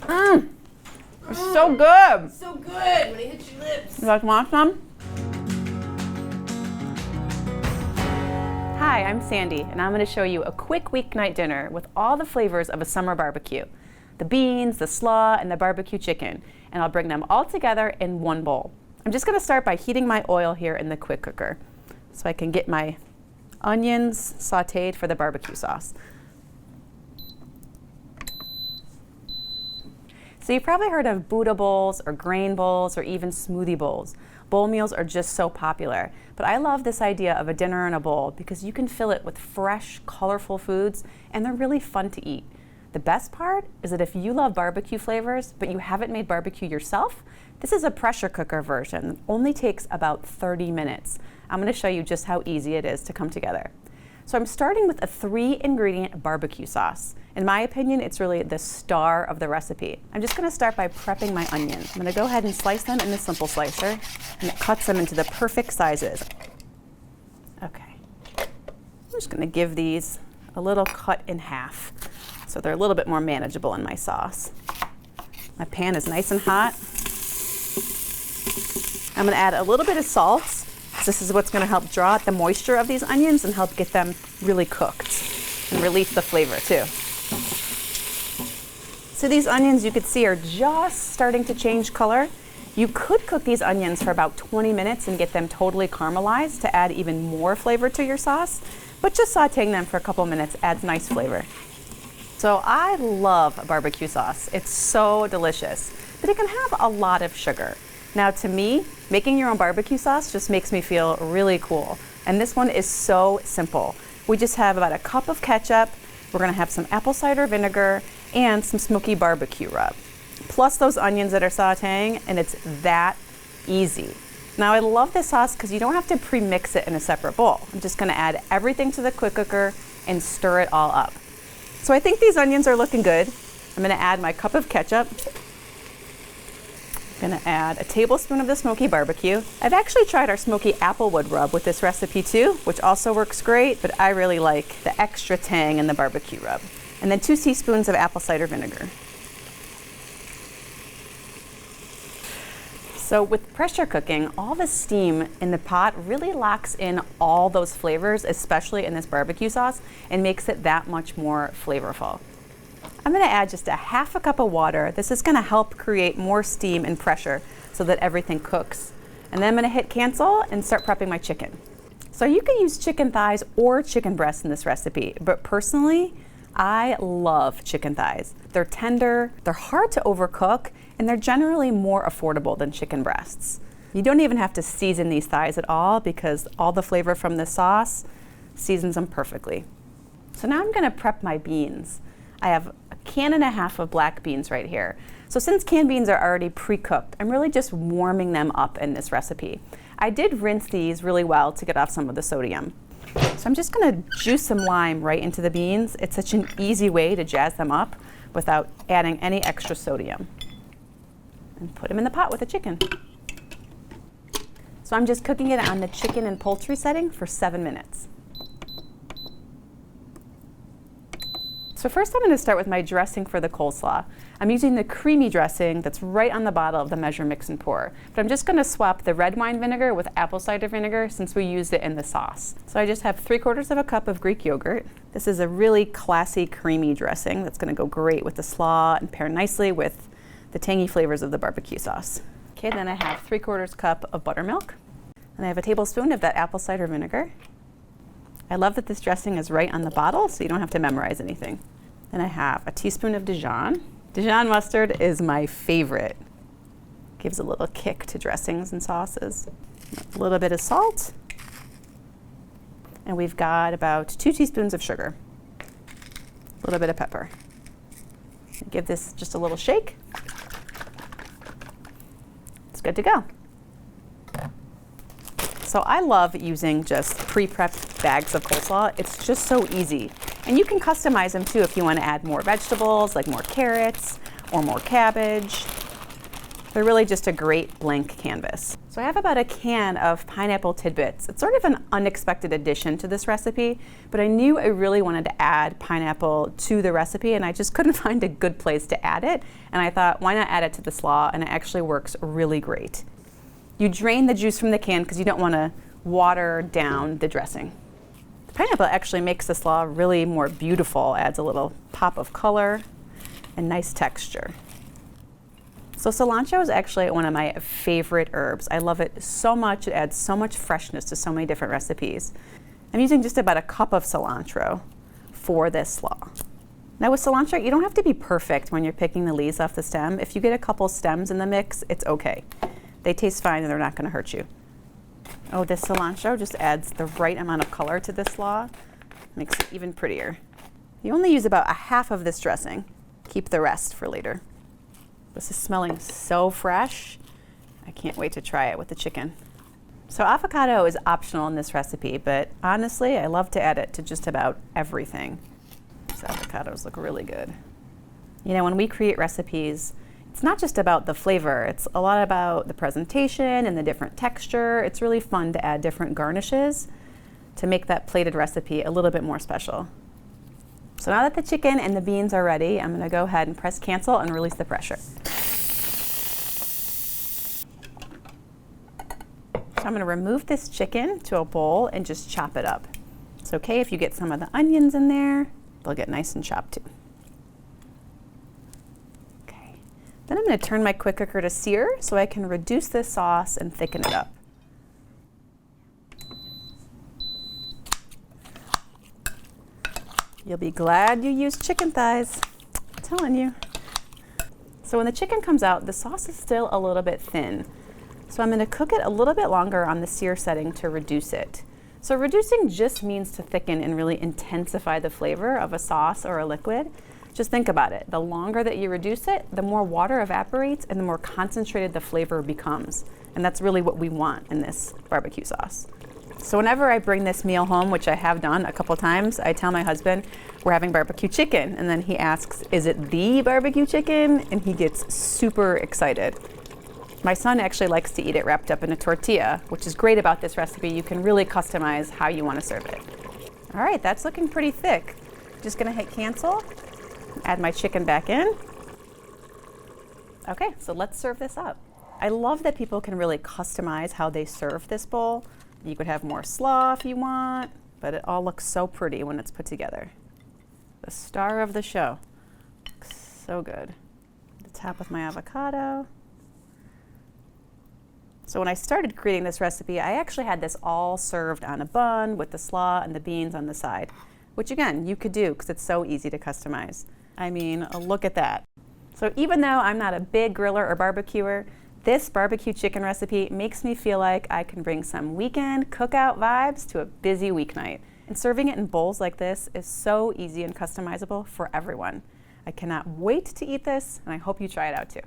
Mmm, it's so good. So good when it hits your lips. You guys want some? Hi, I'm Sandy, and I'm going to show you a quick weeknight dinner with all the flavors of a summer barbecue. The beans, the slaw, and the barbecue chicken, and I'll bring them all together in one bowl. I'm just going to start by heating my oil here in the quick cooker so I can get my onions sauteed for the barbecue sauce. So you've probably heard of Buddha bowls or grain bowls or even smoothie bowls. Bowl meals are just so popular, but I love this idea of a dinner in a bowl because you can fill it with fresh, colorful foods, and they're really fun to eat. The best part is that if you love barbecue flavors, but you haven't made barbecue yourself, this is a pressure cooker version. It only takes about 30 minutes. I'm going to show you just how easy it is to come together. So I'm starting with a 3-ingredient barbecue sauce. In my opinion, it's really the star of the recipe. I'm just going to start by prepping my onions. I'm going to go ahead and slice them in the simple slicer, and it cuts them into the perfect sizes. Okay. I'm just going to give these a little cut in half so they're a little bit more manageable in my sauce. My pan is nice and hot. I'm going to add a little bit of salt. This is what's going to help draw out the moisture of these onions and help get them really cooked and release the flavor too. So these onions, you could see, are just starting to change color. You could cook these onions for about 20 minutes and get them totally caramelized to add even more flavor to your sauce, but just sauteing them for a couple minutes adds nice flavor. So I love barbecue sauce. It's so delicious, but it can have a lot of sugar. Now to me, making your own barbecue sauce just makes me feel really cool. And this one is so simple. We just have about a cup of ketchup. We're gonna have some apple cider vinegar and some smoky barbecue rub, plus those onions that are sauteing, and it's that easy. Now I love this sauce because you don't have to pre-mix it in a separate bowl. I'm just gonna add everything to the quick cooker and stir it all up. So I think these onions are looking good. I'm gonna add my cup of ketchup. I'm gonna add a tablespoon of the smoky barbecue. I've actually tried our smoky applewood rub with this recipe too, which also works great, but I really like the extra tang in the barbecue rub. And then 2 teaspoons of apple cider vinegar. So with pressure cooking, all the steam in the pot really locks in all those flavors, especially in this barbecue sauce, and makes it that much more flavorful. I'm going to add just a half a cup of water. This is going to help create more steam and pressure so that everything cooks. And then I'm going to hit cancel and start prepping my chicken. So you can use chicken thighs or chicken breasts in this recipe, but personally, I love chicken thighs. They're tender, they're hard to overcook, and they're generally more affordable than chicken breasts. You don't even have to season these thighs at all because all the flavor from the sauce seasons them perfectly. So now I'm going to prep my beans. I have a can and a half of black beans right here. So since canned beans are already pre-cooked, I'm really just warming them up in this recipe. I did rinse these really well to get off some of the sodium. So I'm just gonna juice some lime right into the beans. It's such an easy way to jazz them up without adding any extra sodium. And put them in the pot with the chicken. So I'm just cooking it on the chicken and poultry setting for 7 minutes. So first I'm going to start with my dressing for the coleslaw. I'm using the creamy dressing that's right on the bottle of the Measure, Mix, and Pour. But I'm just going to swap the red wine vinegar with apple cider vinegar since we used it in the sauce. So I just have 3/4 of a cup of Greek yogurt. This is a really classy creamy dressing that's going to go great with the slaw and pair nicely with the tangy flavors of the barbecue sauce. Okay, then I have 3/4 cup of buttermilk. And I have a tablespoon of that apple cider vinegar. I love that this dressing is right on the bottle, so you don't have to memorize anything. Then I have a teaspoon of Dijon. Dijon mustard is my favorite. Gives a little kick to dressings and sauces. A little bit of salt. And we've got about 2 teaspoons of sugar. A little bit of pepper. Give this just a little shake. It's good to go. So I love using just pre-prepped bags of coleslaw. It's just so easy. And you can customize them too if you want to add more vegetables, like more carrots or more cabbage. They're really just a great blank canvas. So I have about a can of pineapple tidbits. It's sort of an unexpected addition to this recipe, but I knew I really wanted to add pineapple to the recipe and I just couldn't find a good place to add it. And I thought, why not add it to the slaw? And it actually works really great. You drain the juice from the can because you don't want to water down the dressing. The pineapple actually makes the slaw really more beautiful, adds a little pop of color and nice texture. So cilantro is actually one of my favorite herbs. I love it so much. It adds so much freshness to so many different recipes. I'm using just about a cup of cilantro for this slaw. Now with cilantro, you don't have to be perfect when you're picking the leaves off the stem. If you get a couple stems in the mix, it's okay. They taste fine and they're not going to hurt you. Oh, this cilantro just adds the right amount of color to this slaw. Makes it even prettier. You only use about a half of this dressing. Keep the rest for later. This is smelling so fresh. I can't wait to try it with the chicken. So avocado is optional in this recipe, but honestly, I love to add it to just about everything. These avocados look really good. You know, when we create recipes, it's not just about the flavor. It's a lot about the presentation and the different texture. It's really fun to add different garnishes to make that plated recipe a little bit more special. So now that the chicken and the beans are ready, I'm going to go ahead and press cancel and release the pressure. So I'm going to remove this chicken to a bowl and just chop it up. It's okay if you get some of the onions in there. They'll get nice and chopped too. Okay. Then I'm going to turn my quick cooker to sear so I can reduce this sauce and thicken it up. You'll be glad you used chicken thighs, I'm telling you. So when the chicken comes out, the sauce is still a little bit thin. So I'm going to cook it a little bit longer on the sear setting to reduce it. So reducing just means to thicken and really intensify the flavor of a sauce or a liquid. Just think about it. The longer that you reduce it, the more water evaporates and the more concentrated the flavor becomes. And that's really what we want in this barbecue sauce. So whenever I bring this meal home, which I have done a couple times, I tell my husband we're having barbecue chicken. And then he asks, is it the barbecue chicken? And he gets super excited. My son actually likes to eat it wrapped up in a tortilla, which is great about this recipe. You can really customize how you want to serve it. All right, that's looking pretty thick. Just gonna hit cancel, add my chicken back in. Okay, so let's serve this up. I love that people can really customize how they serve this bowl. You could have more slaw if you want, but it all looks so pretty when it's put together. The star of the show. Looks so good. The top with my avocado. So when I started creating this recipe, I actually had this all served on a bun with the slaw and the beans on the side, which again, you could do because it's so easy to customize. I mean, look at that. So even though I'm not a big griller or barbecuer, this barbecue chicken recipe makes me feel like I can bring some weekend cookout vibes to a busy weeknight. And serving it in bowls like this is so easy and customizable for everyone. I cannot wait to eat this, and I hope you try it out too.